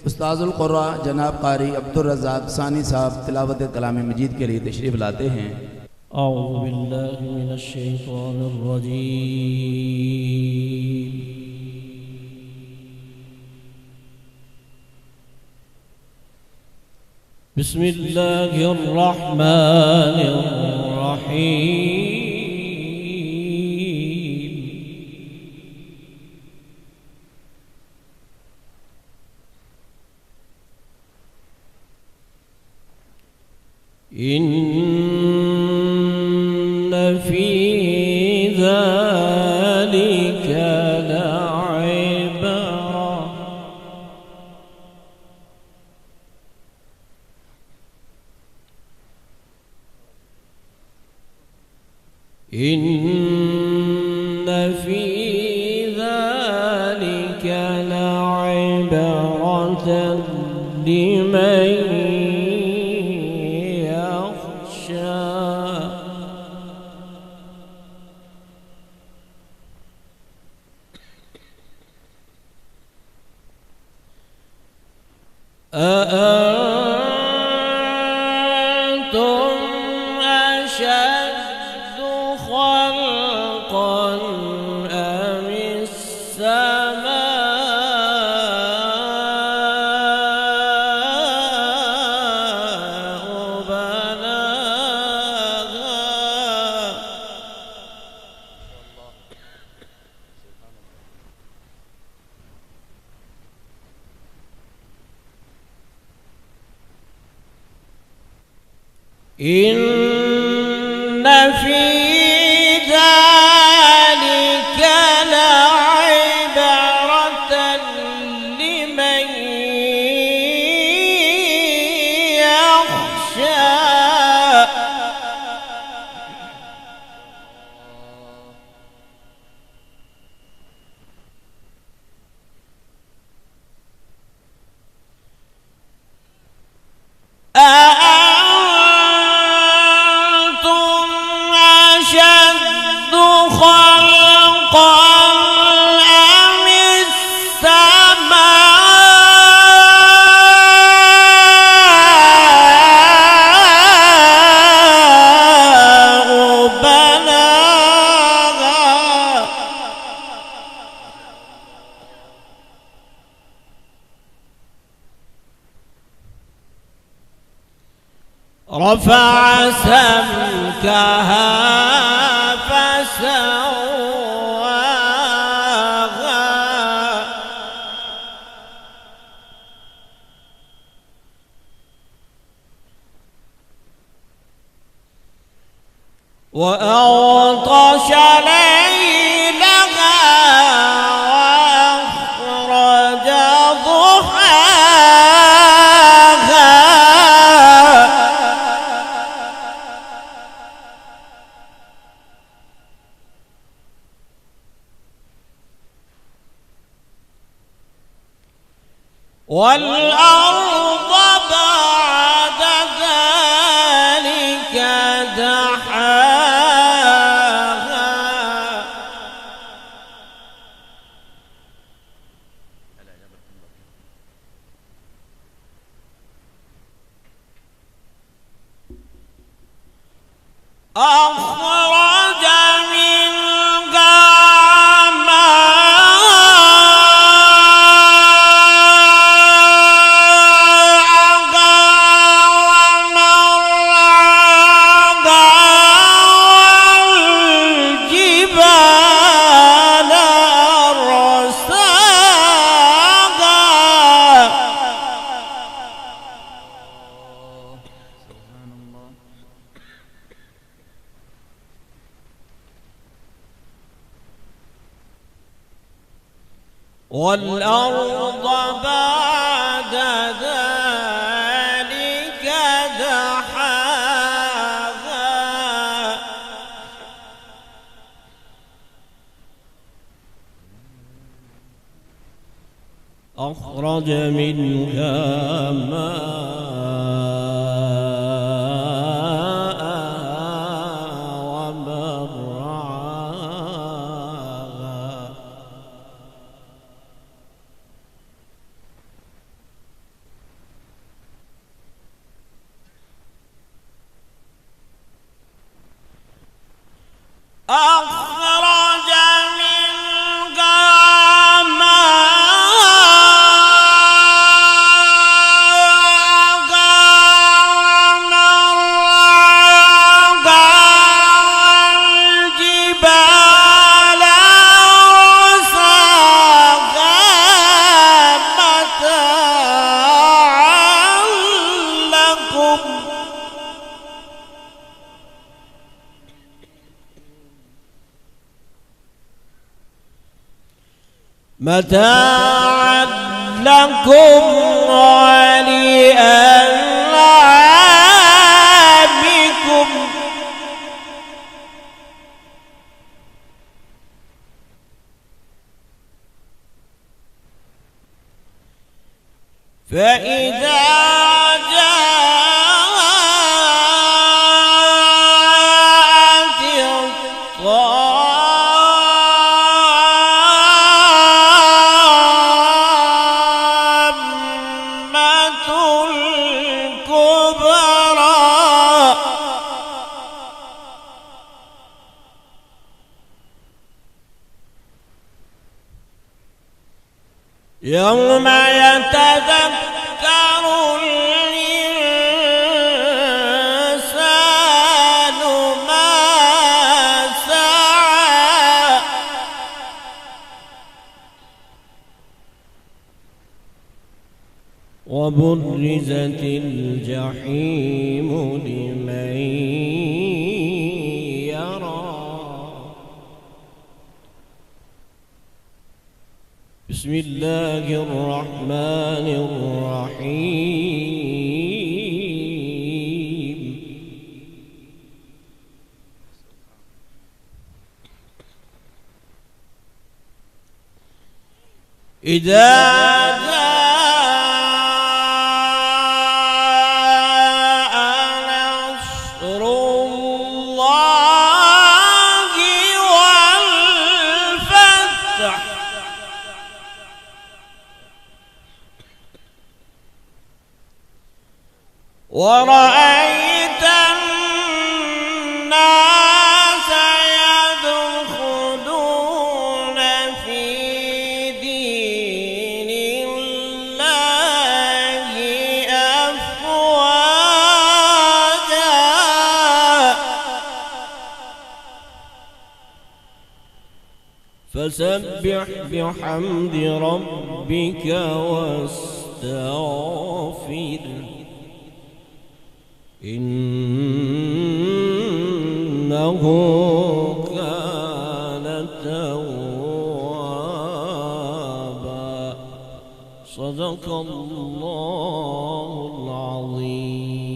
उस्ताजुल क़ुर्रा जनाब क़ारी अब्दुल रज़्ज़ाक़ सानी साहब तिलावत कलाम मजीद के लिए तशरीफ़ लाते हैं। औज़ु बिल्लाहि मिनश शैतानिर रजीम। बिस्मिल्लाहिर रहमानिर रहीम। इन्न फी ज़ालिका लइब्रा इन्न फी ज़ालिका लइब्रतन लिमन أأنتم أشد خلقا أم السماء بناها إن في ذلك لعبرة لمن يخشى رفع سمكها فسواها وأغطش ليلها وأخرج ضحاها والأرض بعد ذلك دحاها أخرج منها والأرض بعد ذلك دحاها أخرج منها ماءها ومرعاها متاعا لكم ولأنعامكم فإذا يوم يتذكر الإنسان ما سعى وبرزت الجحيم لمن يرى بسم الله الرحمن الرحيم إذا جاء نصر الله والفتح ورأيت الناس يدخلون في دين الله أفواجا فسبح بحمد ربك واستغفره إنه كان توابا صدق الله العظيم.